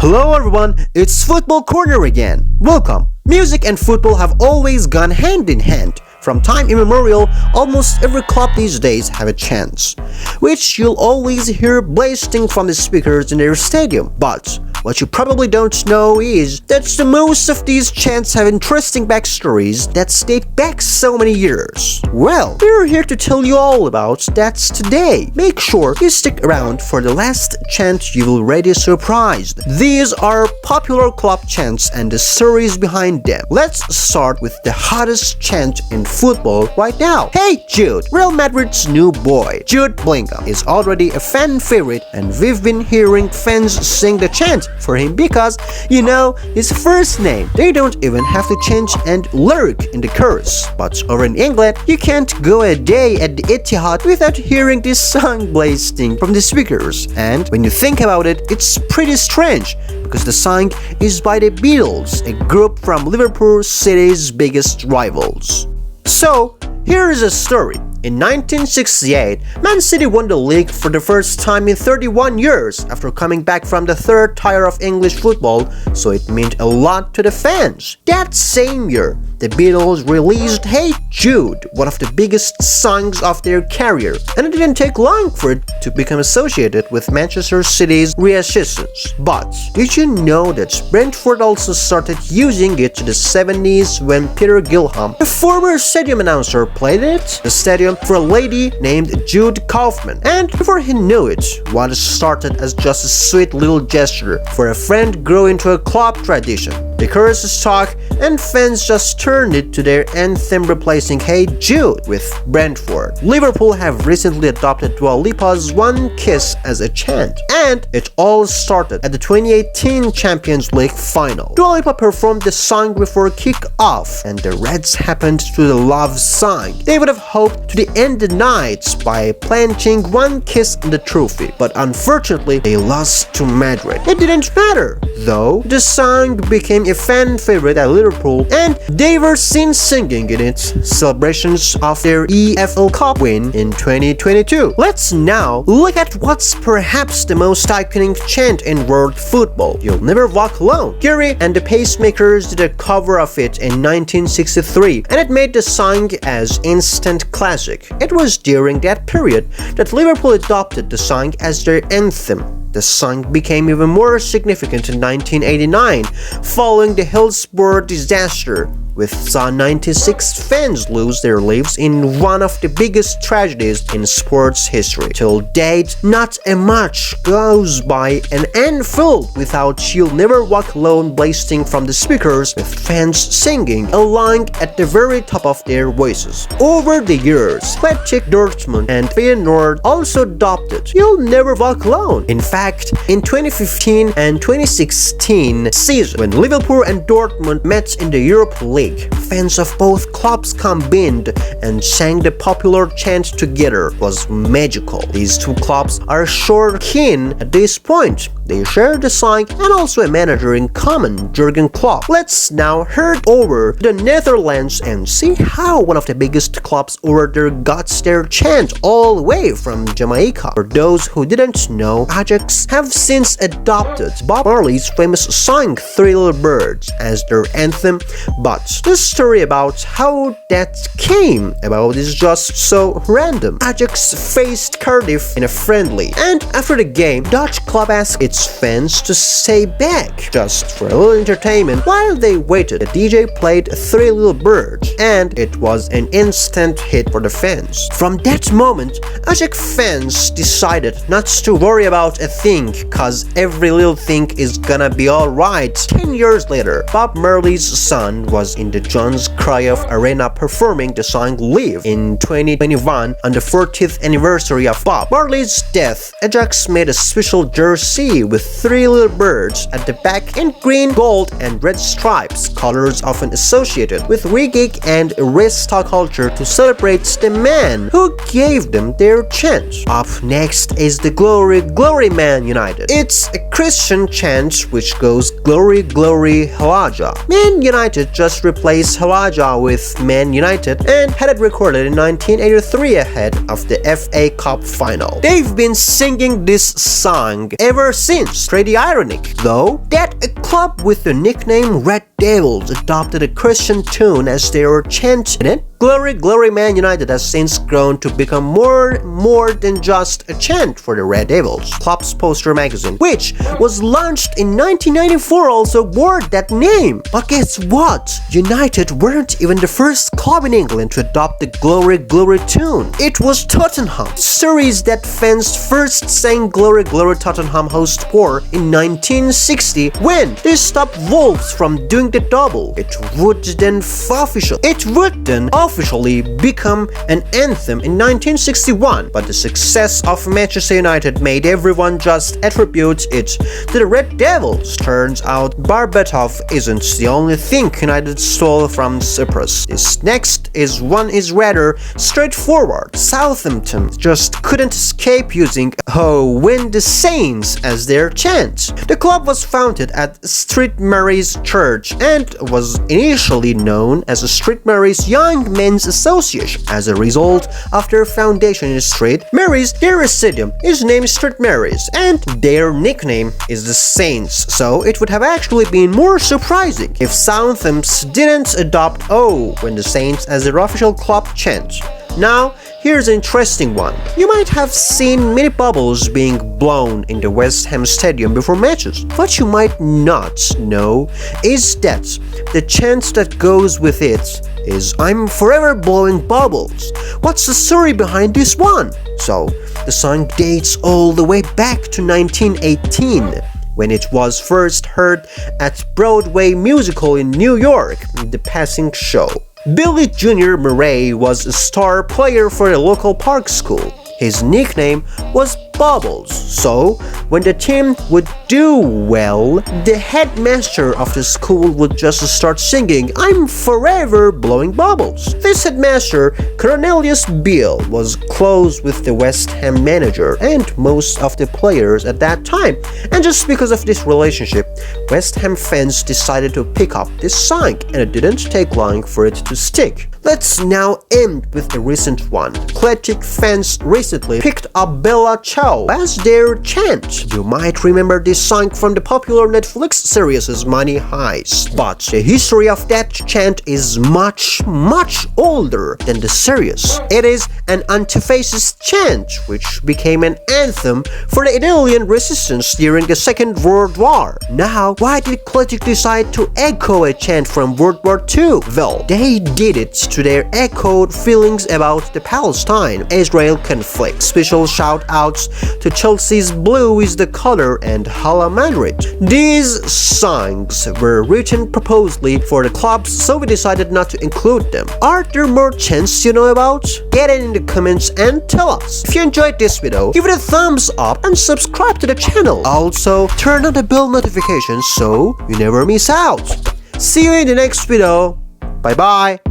Hello everyone, it's Football Corner again. Welcome. Music and football have always gone hand in hand. From time immemorial, almost every club these days have a chant, which you'll always hear blasting from the speakers in their stadium. But what you probably don't know is that the most of these chants have interesting backstories that date back so many years. Well, we're here to tell you all about that today. Make sure you stick around for the last chant. You will already surprised. These are Popular Club Chants and the stories behind them. Let's start with the hottest chant in football right now. Hey Jude, Real Madrid's new boy, Jude Bellingham, is already a fan favorite, and we've been hearing fans sing the chant for him because, you know, his first name. They don't even have to change and lyric in the chorus. But over in England, you can't go a day at the Etihad without hearing this song blasting from the speakers. And when you think about it, it's pretty strange because the song is by the Beatles, a group from Liverpool City's biggest rivals. So, here is a story. In 1968, Man City won the league for the first time in 31 years after coming back from the third tier of English football, so it meant a lot to the fans. That same year, the Beatles released Hey Jude, one of the biggest songs of their career, and it didn't take long for it to become associated with Manchester City's reassurance. But did you know that Brentford also started using it in the 70s when Peter Gilham, a former stadium announcer, played it? The stadium for a lady named Jude Kaufman, and before he knew it, what started as just a sweet little gesture for a friend grew into a club tradition. The chorus stuck, and fans just turned it to their anthem, replacing Hey Jude with Brentford. Liverpool have recently adopted Dua Lipa's One Kiss as a chant, and it all started at the 2018 Champions League final. Dua Lipa performed the song before kick-off, and the Reds happened to the love song. They would have hoped to end the night by planting one kiss on the trophy, but unfortunately they lost to Madrid. It didn't matter, though. The song became a fan favorite at Liverpool, and they were seen singing in its celebrations of their EPL Cup win in 2022. Let's now look at what's perhaps the most iconic chant in world football. You'll Never Walk Alone. Gary and the Pacemakers did a cover of it in 1963, and it made the song as instant classic. It was during that period that Liverpool adopted the song as their anthem. The song became even more significant in 1989, following the Hillsborough disaster, with 96 fans lose their lives in one of the biggest tragedies in sports history. Till date, not a match goes by an Anfield without You'll Never Walk Alone blasting from the speakers, with fans singing along at the very top of their voices. Over the years, Celtic, Dortmund, and Feyenoord also adopted You'll Never Walk Alone. In fact, in 2015 and 2016 season, when Liverpool and Dortmund met in the Europa League, fans of both clubs combined and sang the popular chant together. It was magical. These two clubs are short kin at this point. They share the song and also a manager in common, Jurgen Klopp. Let's now head over to the Netherlands and see how one of the biggest clubs over there got their chant all the way from Jamaica. For those who didn't know, Ajax have since adopted Bob Marley's famous song Three Little Birds as their anthem, but the story about how that came about is just so random. Ajax faced Cardiff in a friendly, and after the game, Dutch club asked its fans to stay back just for a little entertainment. While they waited, the DJ played Three Little Birds, and it was an instant hit for the fans. From that moment, Ajax fans decided not to worry about a thing, cause every little thing is gonna be alright. 10 years later, Bob Marley's son was in the John's Cruyff Arena performing the song Live in 2021 on the 40th anniversary of Bob Marley's death. Ajax made a special jersey with three little birds at the back in green, gold, and red stripes, colors often associated with reggae and resta culture, to celebrate the man who gave them their chant. Up next is the Glory, Glory Man United. It's a Christian chant which goes Glory, Glory, Halaja. Man United just replaced Halaja with Man United and had it recorded in 1983 ahead of the FA Cup final. They've been singing this song ever since. since. Pretty ironic, though, that a club with the nickname Red Devils adopted a Christian tune as their chant in it. Glory, Glory Man United has since grown to become more than just a chant for the Red Devils. Club's poster magazine, which was launched in 1994, also bore that name. But guess what? United weren't even the first club in England to adopt the Glory, Glory tune. It was Tottenham, the series that fans first sang Glory, Glory Tottenham host for in 1960 when they stopped Wolves from doing the double. It would then officially become an anthem in 1961, but the success of Manchester United made everyone just attribute it to the Red Devils. Turns out Berbatov isn't the only thing United stole from Cyprus. This next one is rather straightforward. Southampton just couldn't escape using "Oh, win the Saints" as their chant. The club was founded at St. Mary's Church and was initially known as the St. Mary's Young Men's Association. As a result of their foundation in St. Mary's, their stadium is named St. Mary's and their nickname is the Saints, so it would have actually been more surprising if Southampton didn't adopt "Oh, win the Saints" as their official club chant. Now, here's an interesting one. You might have seen mini bubbles being blown in the West Ham Stadium before matches. What you might not know is that the chant that goes with it is "I'm forever blowing bubbles." What's the story behind this one? So, the song dates all the way back to 1918. When it was first heard at Broadway musical in New York, The Passing Show. Billy Jr. Murray was a star player for the local park school. His nickname was Bubbles, so when the team would do well, the headmaster of the school would just start singing "I'm forever blowing bubbles." This headmaster, Cornelius Beale, was close with the West Ham manager and most of the players at that time, and just because of this relationship, West Ham fans decided to pick up this song, and it didn't take long for it to stick. Let's now end with the recent one. Athletic fans recently picked up Bella Ciao as their chant. You might remember this song from the popular Netflix series Money Heist, but the history of that chant is much older than the series. It is an anti-fascist chant which became an anthem for the Italian resistance during the Second World War. Now, why did Athletic decide to echo a chant from World War II? Well, they did it to their echoed feelings about the Palestine-Israel conflict. Special shout-outs to Chelsea's Blue is the Color and Hala Madrid. These songs were written purposely for the clubs, so we decided not to include them. Are there more chants you know about? Get it in the comments and tell us. If you enjoyed this video, give it a thumbs up and subscribe to the channel. Also, turn on the bell notifications so you never miss out. See you in the next video. Bye bye.